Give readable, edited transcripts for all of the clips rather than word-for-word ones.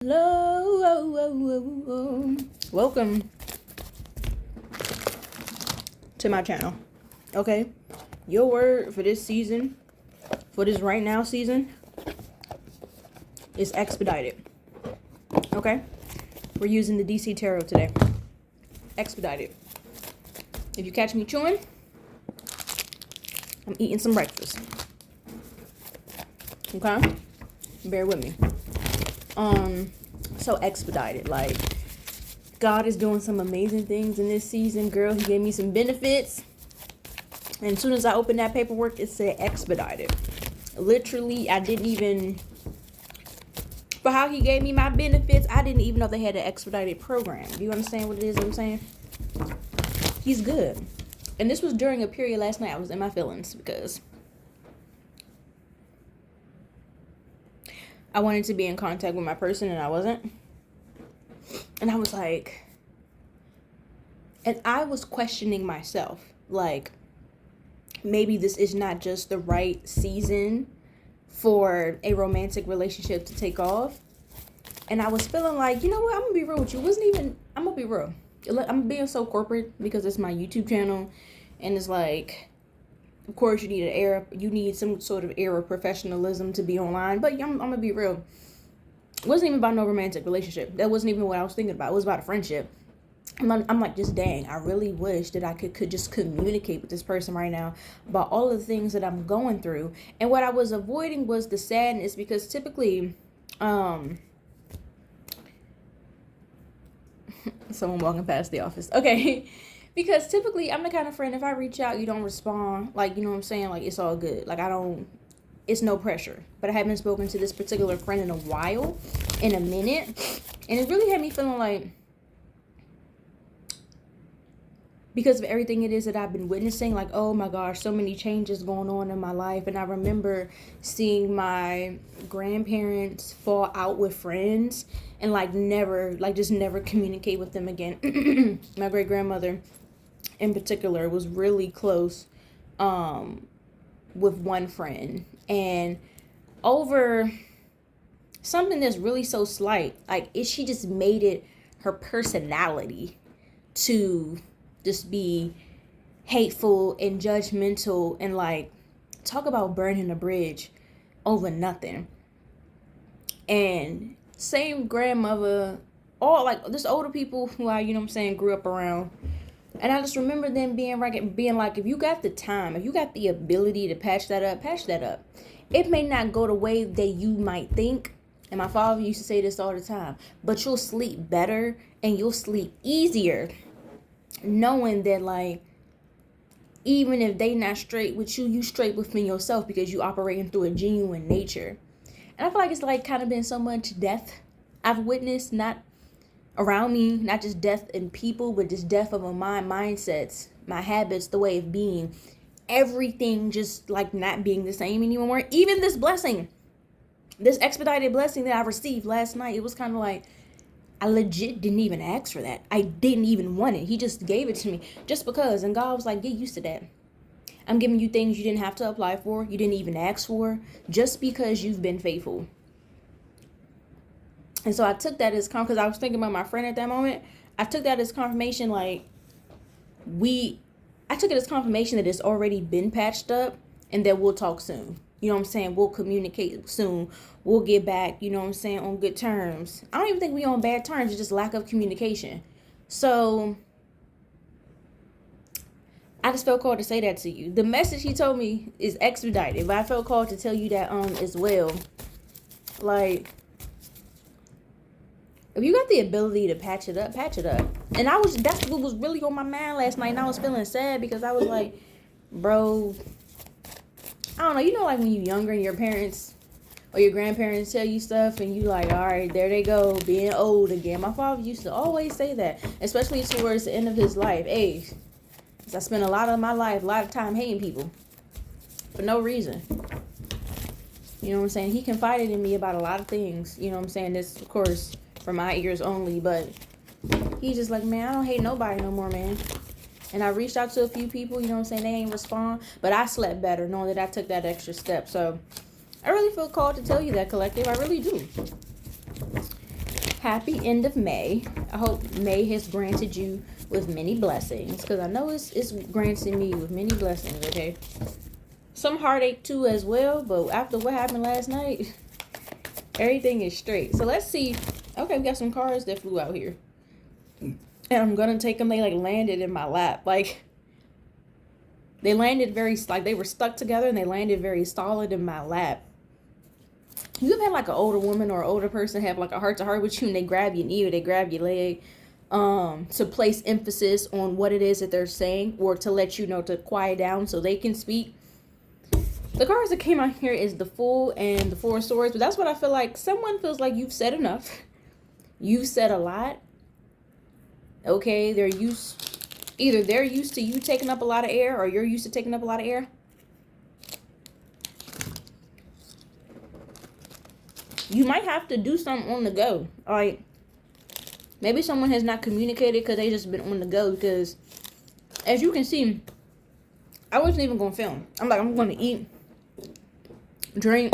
Hello, welcome to my channel. Okay, your word for this season, for this right now season, is expedited. Okay, we're using the DC Tarot today. Expedited. If you catch me chewing, I'm eating some breakfast. Okay, bear with me. So expedited, like God is doing some amazing things in this season, girl. He gave me some benefits, and as soon as I opened that paperwork, it said expedited. Literally, I didn't even, for how he gave me my benefits, I didn't even know they had an expedited program. Do you understand what it is I'm saying? He's good. And this was during a period last night I was in my feelings because I wanted to be in contact with my person and I wasn't. And I was like, and I was questioning myself, like, maybe this is not just the right season for a romantic relationship to take off. And I was feeling like, you know what, I'm gonna be real with you. I'm gonna be real. I'm being so corporate because it's my YouTube channel, and it's like, of course you need some sort of air of professionalism to be online, but I'm gonna be real. It wasn't even about no romantic relationship. That wasn't even what I was thinking about. It was about a friendship. I'm like, just dang, I really wish that I could just communicate with this person right now about all of the things that I'm going through. And what I was avoiding was the sadness, because typically, someone walking past the office. Okay. Because typically I'm the kind of friend, if I reach out, you don't respond. Like, you know what I'm saying? Like, it's all good. Like, it's no pressure. But I haven't spoken to this particular friend in a while, in a minute. And it really had me feeling like, because of everything it is that I've been witnessing, like, oh my gosh, so many changes going on in my life. And I remember seeing my grandparents fall out with friends and just never communicate with them again. My great grandmother in particular was really close with one friend, and over something that's really so slight, like she just made it her personality to just be hateful and judgmental and like talk about burning a bridge over nothing. And same grandmother, all like just older people who I, you know what I'm saying, grew up around. And I just remember them being like, if you got the time, if you got the ability to patch that up. It may not go the way that you might think. And my father used to say this all the time, but you'll sleep better and you'll sleep easier knowing that, like, even if they not straight with you, you straight within yourself because you operating through a genuine nature. And I feel like it's like kind of been so much death I've witnessed, not around me, not just death in people, but just death of my mindsets, my habits, the way of being, everything just like not being the same anymore. Even this blessing, this expedited blessing that I received last night, it was kind of like, I legit didn't even ask for that. I didn't even want it. He just gave it to me just because. And God was like, get used to that. I'm giving you things you didn't have to apply for, you didn't even ask for, just because you've been faithful. And so I took that as because I was thinking about my friend at that moment. I took that as confirmation, like I took it as confirmation that it's already been patched up and that we'll talk soon. You know what I'm saying? We'll communicate soon. We'll get back, you know what I'm saying, on good terms. I don't even think we on bad terms. It's just lack of communication. So I just felt called to say that to you. The message he told me is expedited, but I felt called to tell you that as well. Like, if you got the ability to patch it up, patch it up. And that's what was really on my mind last night. And I was feeling sad because I was like, bro, I don't know. You know, like when you're younger and your parents or your grandparents tell you stuff and you like, all right, there they go, being old again. My father used to always say that, especially towards the end of his life. Hey, I spent a lot of my life, a lot of time hating people for no reason. You know what I'm saying? He confided in me about a lot of things. You know what I'm saying? This, of course, for my ears only, but he's just like, man, I don't hate nobody no more, man. And I reached out to a few people, you know what I'm saying? They ain't respond, but I slept better knowing that I took that extra step. So I really feel called to tell you that, collective. I really do. happy end of May. I hope May has granted you with many blessings, because I know it's granting me with many blessings, okay? Some heartache too as well, but after what happened last night, everything is straight. So let's see. Okay, we got some cards that flew out here. And I'm going to take them. They like landed in my lap. Like, they landed very, like they were stuck together and they landed very solid in my lap. You've had like an older woman or an older person have like a heart to heart with you, and they grab your knee or they grab your leg to place emphasis on what it is that they're saying, or to let you know to quiet down so they can speak. The cards that came out here is the Fool and the Four of Swords, but that's what I feel like. Someone feels like you've said enough. You've said a lot. Okay, either they're used to you taking up a lot of air, or you're used to taking up a lot of air. You might have to do something on the go. Like, maybe someone has not communicated because they just been on the go. Because, as you can see, I wasn't even going to film. I'm like, I'm going to eat, drink,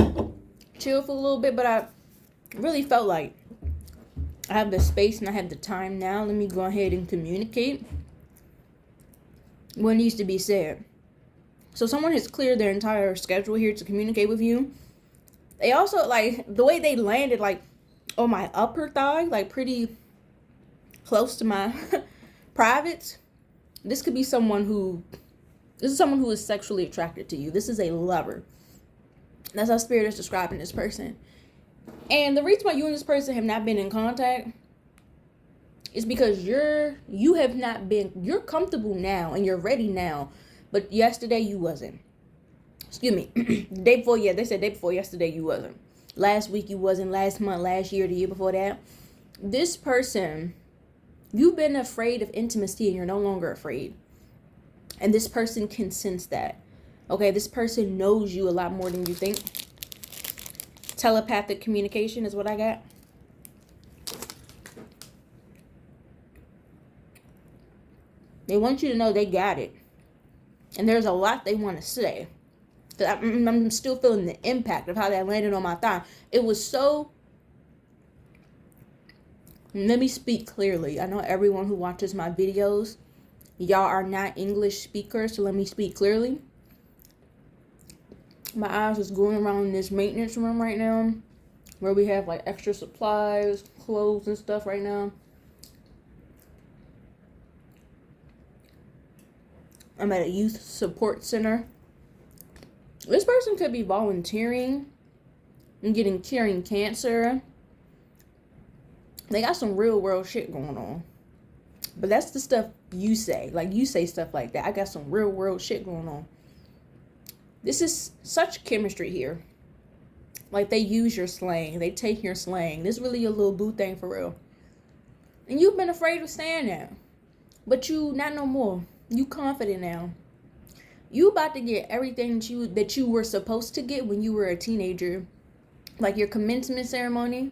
chill for a little bit. But I really felt like I have the space and I have the time now. Let me go ahead and communicate what needs to be said. So someone has cleared their entire schedule here to communicate with you. They also, like, the way they landed, like, on my upper thigh, like, pretty close to my privates. This is someone who is sexually attracted to you. This is a lover. That's how Spirit is describing this person. And the reason why you and this person have not been in contact is because you're comfortable now and you're ready now. But yesterday you wasn't. Excuse me. The day before, yeah, they said day before yesterday you wasn't. Last week you wasn't. Last month, last year, the year before that. This person, you've been afraid of intimacy and you're no longer afraid. And this person can sense that. Okay, this person knows you a lot more than you think. Telepathic communication is what I got. They want you to know they got it. And there's a lot they want to say. I'm still feeling the impact of how that landed on my thigh. It was so... Let me speak clearly. I know everyone who watches my videos, y'all are not English speakers, so let me speak clearly. My eyes is going around in this maintenance room right now, where we have like extra supplies, clothes and stuff right now. I'm at a youth support center. This person could be volunteering and getting curing cancer. They got some real world shit going on. But that's the stuff you say. Like, you say stuff like that. I got some real world shit going on. This is such chemistry here. Like, they use your slang. They take your slang. This is really your little boo thing for real. And you've been afraid of saying that. But you not no more. You confident now. You about to get everything that you were supposed to get when you were a teenager. Like your commencement ceremony,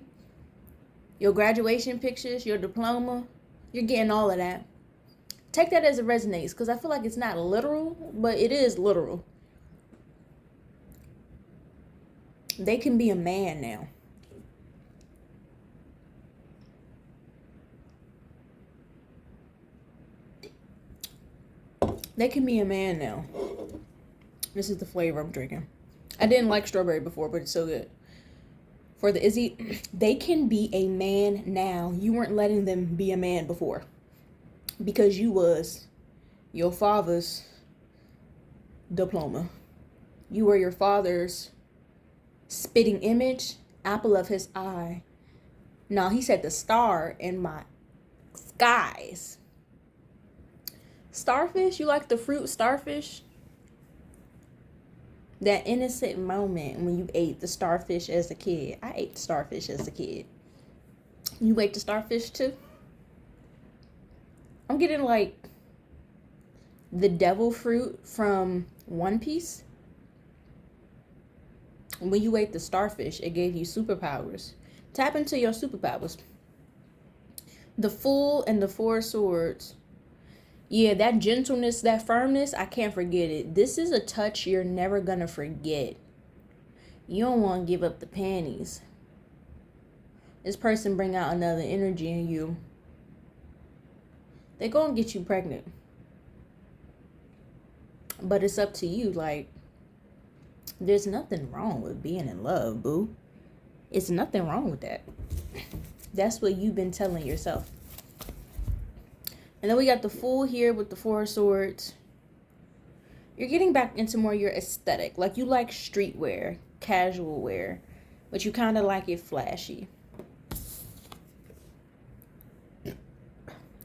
your graduation pictures, your diploma. You're getting all of that. Take that as it resonates, because I feel like it's not literal, but it is literal. They can be a man now. They can be a man now. This is the flavor I'm drinking. I didn't like strawberry before, but it's so good. For the Izzy, they can be a man now. You weren't letting them be a man before. Because you was your father's diploma. You were your father's spitting image, apple of his eye. No, he said the star in my skies. Starfish, you like the fruit starfish? That innocent moment when you ate the starfish as a kid. I ate the starfish as a kid. You ate the starfish too? I'm getting like the devil fruit from One Piece. When you ate the starfish, it gave you superpowers. Tap into your superpowers. The Fool and the Four Swords. Yeah, that gentleness, that firmness, I can't forget it. This is a touch you're never gonna forget. You don't want to give up the panties. this person bring out another energy in you, they're gonna get you pregnant. But it's up to you. Like, there's nothing wrong with being in love, boo. It's nothing wrong with that. That's what you've been telling yourself. And then we got the Fool here with the Four of Swords. You're getting back into more your aesthetic. Like, you like streetwear, casual wear, but you kind of like it flashy.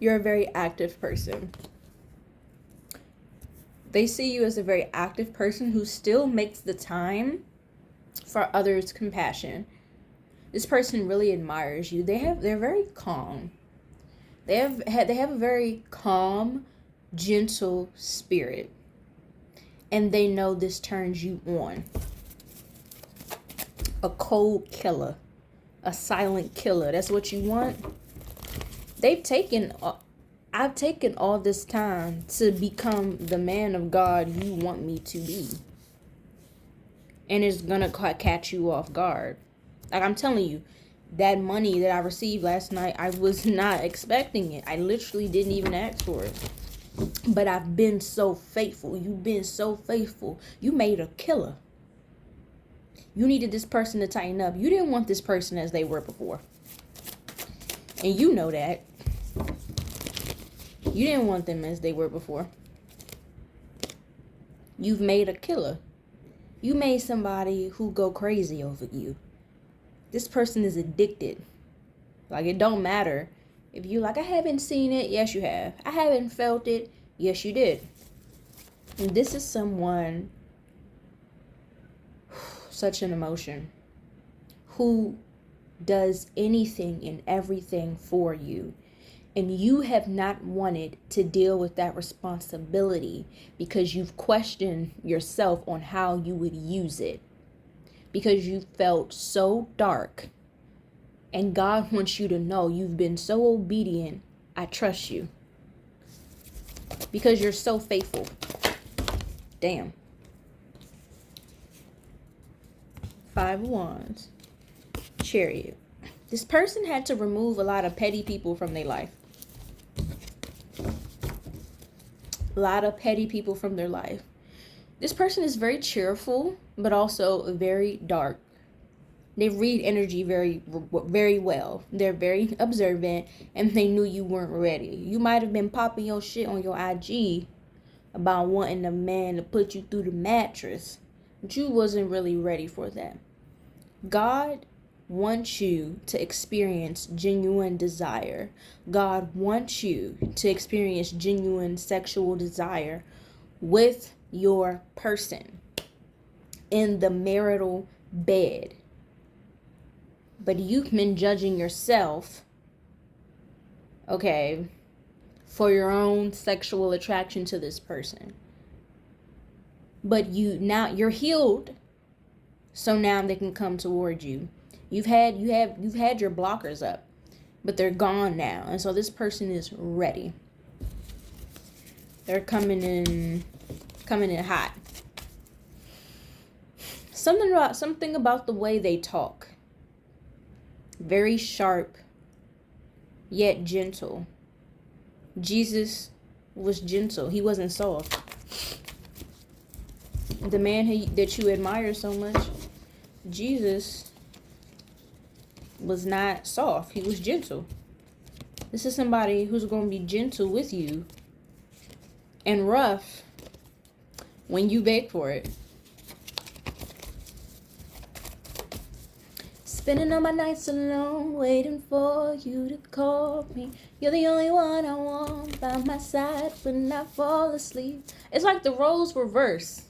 You're a very active person. They see you as a very active person who still makes the time for others' compassion. This person really admires you. They're very calm. They have a very calm, gentle spirit. And they know this turns you on. A cold killer. A silent killer. That's what you want. I've taken all this time to become the man of God you want me to be. And it's gonna catch you off guard. Like, I'm telling you, that money that I received last night, I was not expecting it. I literally didn't even ask for it. But I've been so faithful. You've been so faithful. You made a killer. You needed this person to tighten up. You didn't want this person as they were before. And you know that. You didn't want them as they were before. You've made a killer. You made somebody who go crazy over you. This person is addicted. Like, it don't matter if you like, I haven't seen it. Yes, you have. I haven't felt it. Yes, you did. And this is someone, such an emotion, who does anything and everything for you. And you have not wanted to deal with that responsibility because you've questioned yourself on how you would use it. Because you felt so dark. And God wants you to know you've been so obedient. I trust you. Because you're so faithful. Damn. 5 of Wands. Chariot. This person had to remove a lot of petty people from their life. A lot of petty people from their life. This person is very cheerful, but also very dark. They read energy very, very well. They're very observant, and they knew you weren't ready. You might have been popping your shit on your IG about wanting a man to put you through the mattress, but you wasn't really ready for that. God wants you to experience genuine desire. God wants you to experience genuine sexual desire with your person in the marital bed. But you've been judging yourself, okay, for your own sexual attraction to this person. But you're healed, so now they can come toward you. You've had your blockers up, but they're gone now, and so this person is ready. They're coming in hot. Something about the way they talk. Very sharp, yet gentle. Jesus was gentle. He wasn't soft. The man that you admire so much, Jesus was not soft. He was gentle. This is somebody who's going to be gentle with you and rough when you beg for it. Spending all my nights alone, waiting for you to call me. You're the only one I want by my side when I fall asleep. It's like the roles reverse.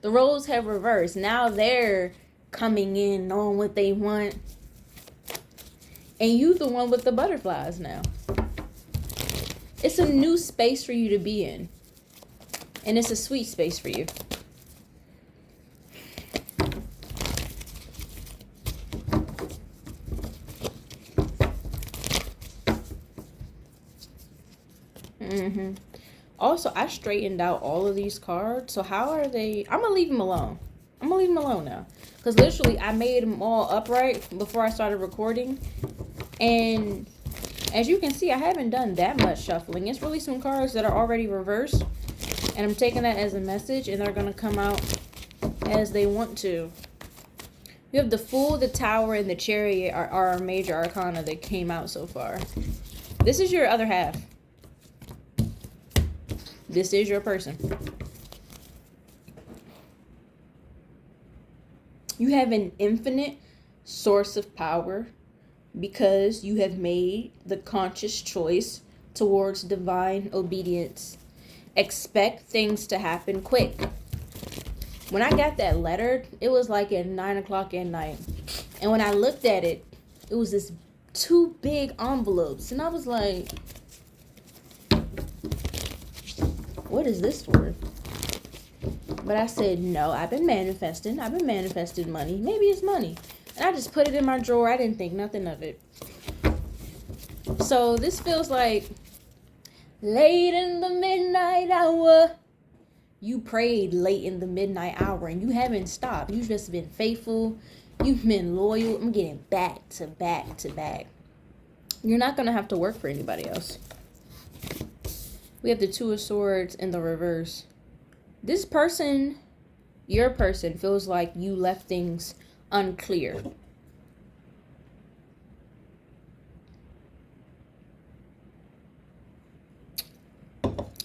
The roles have reversed. Now they're coming in, knowing what they want. And you the one with the butterflies now. It's a new space for you to be in. And it's a sweet space for you. Also, I straightened out all of these cards. So how are they? I'm going to leave them alone. I'm going to leave them alone now. Because literally, I made them all upright before I started recording. And as you can see, I haven't done that much shuffling. It's really some cards that are already reversed. And I'm taking that as a message, and they're going to come out as they want to. We have the Fool, the Tower, and the Chariot are our major arcana that came out so far. This is your other half. This is your person. You have an infinite source of power because you have made the conscious choice towards divine obedience. Expect things to happen quick. When I got that letter, it was like at 9 o'clock at night. And when I looked at it, it was this 2 big envelopes. And I was like, what is this for? But I said, no, I've been manifesting money. Maybe it's money. And I just put it in my drawer. I didn't think nothing of it. So this feels like late in the midnight hour. You prayed late in the midnight hour and you haven't stopped. You've just been faithful. You've been loyal. I'm getting back to back to back. You're not going to have to work for anybody else. We have the Two of Swords in the reverse. This person, your person, feels like you left things unclear.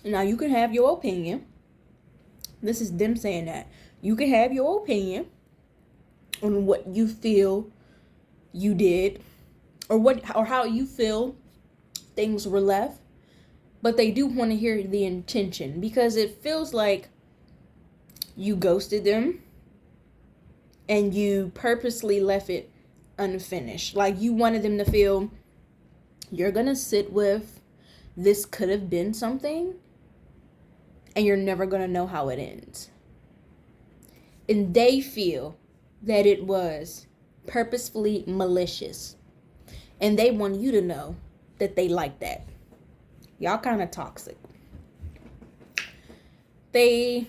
Now, you can have your opinion. This is them saying that. You can have your opinion on what you feel you did or how you feel things were left. But they do want to hear the intention because it feels like you ghosted them and you purposely left it unfinished. Like you wanted them to feel you're going to sit with this could have been something and you're never going to know how it ends. And they feel that it was purposefully malicious. And they want you to know that they like that. Y'all kind of toxic. They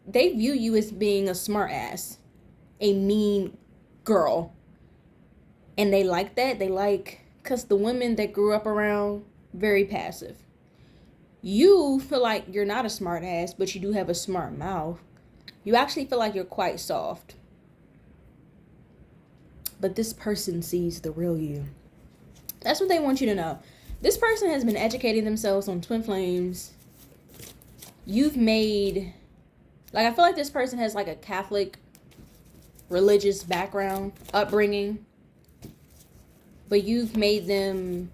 view you as being a smart ass, a mean girl. And they like that. They like, because the women that grew up around, very passive. You feel like you're not a smart ass, but you do have a smart mouth. You actually feel like you're quite soft. But this person sees the real you. That's what they want you to know. This person has been educating themselves on twin flames. You've made, like, I feel like this person has like a Catholic religious background, upbringing. But you've made them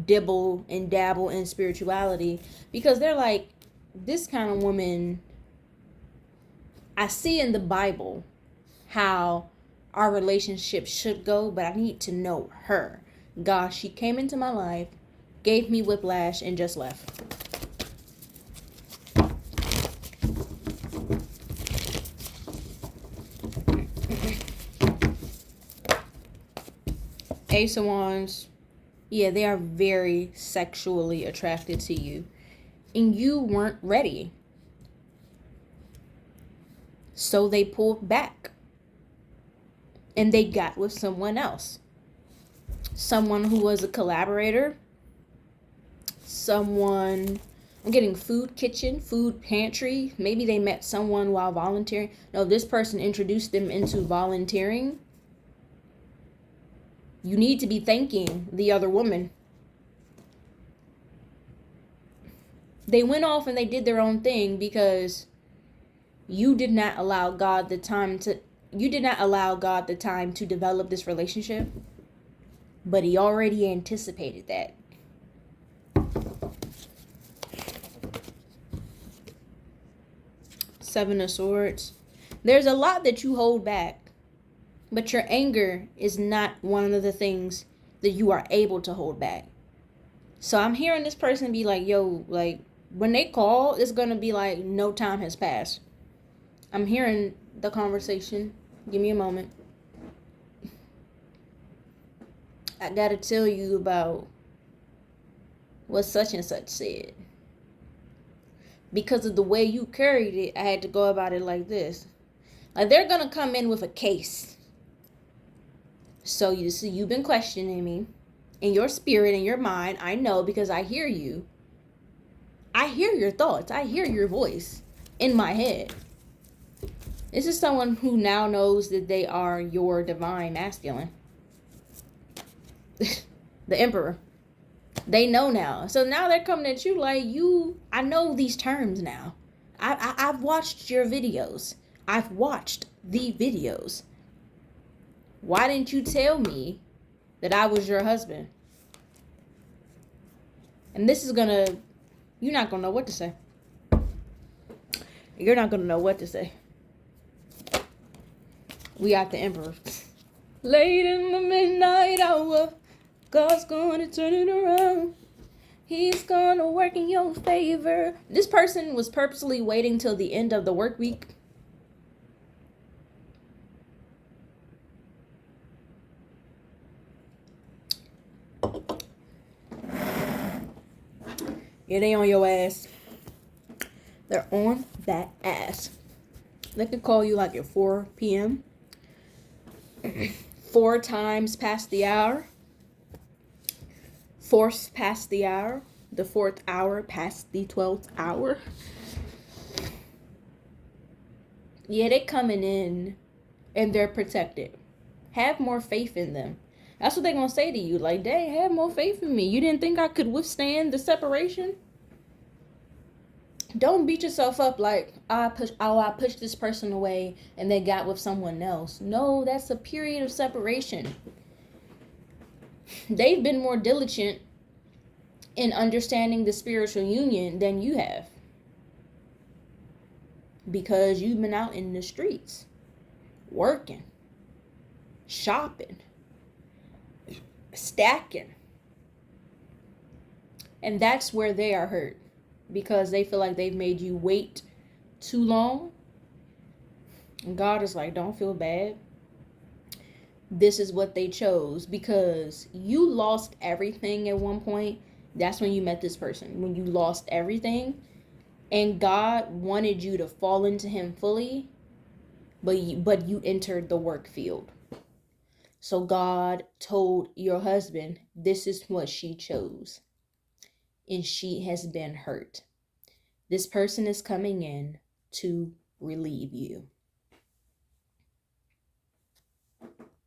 dibble and dabble in spirituality because they're like, this kind of woman, I see in the Bible how our relationship should go, but I need to know her. Gosh, she came into my life, gave me whiplash, and just left. Ace of Wands. Yeah, they are very sexually attracted to you. And you weren't ready. So they pulled back. And they got with someone else. Someone who was a collaborator. Someone, I'm getting food kitchen, food pantry. Maybe they met someone while volunteering. No, this person introduced them into volunteering. You need to be thanking the other woman. They went off and they did their own thing because you did not allow God the time to develop this relationship. But he already anticipated that. Seven of Swords. There's a lot that you hold back. But your anger is not one of the things that you are able to hold back. So I'm hearing this person be like, yo, like, when they call, it's going to be like no time has passed. I'm hearing the conversation. Give me a moment. I got to tell you about what such and such said. Because of the way you carried it, I had to go about it like this. Like, they're gonna come in with a case. So you see, you've been questioning me in your spirit, in your mind. I know, because I hear you. I hear your thoughts. I hear your voice in my head. This is someone who now knows that they are your divine masculine. The emperor. They know now. So now they're coming at you like, I know these terms now. I've watched your videos. I've watched the videos. Why didn't you tell me that I was your husband? And this is gonna, you're not gonna know what to say. You're not gonna know what to say. We got the emperor. Late in the midnight hour, God's gonna turn it around. He's gonna work in your favor. This person was purposely waiting till the end of the work week. Yeah, they on your ass. They're on that ass. They could call you like at 4 p.m. 4 times past the hour. 4th past the hour. The 4th hour past the 12th hour. Yeah, they coming in and they're protected. Have more faith in them. That's what they're going to say to you. Like, dang, have more faith in me. You didn't think I could withstand the separation? Don't beat yourself up like, I pushed this person away and they got with someone else. No, that's a period of separation. They've been more diligent in understanding the spiritual union than you have. Because you've been out in the streets, working, shopping, stacking. And that's where they are hurt. Because they feel like they've made you wait too long. And God is like, don't feel bad. This is what they chose. Because you lost everything at one point. That's when you met this person. When you lost everything. And God wanted you to fall into him fully. But you entered the work field. So God told your husband, this is what she chose. And she has been hurt. This person is coming in to relieve you.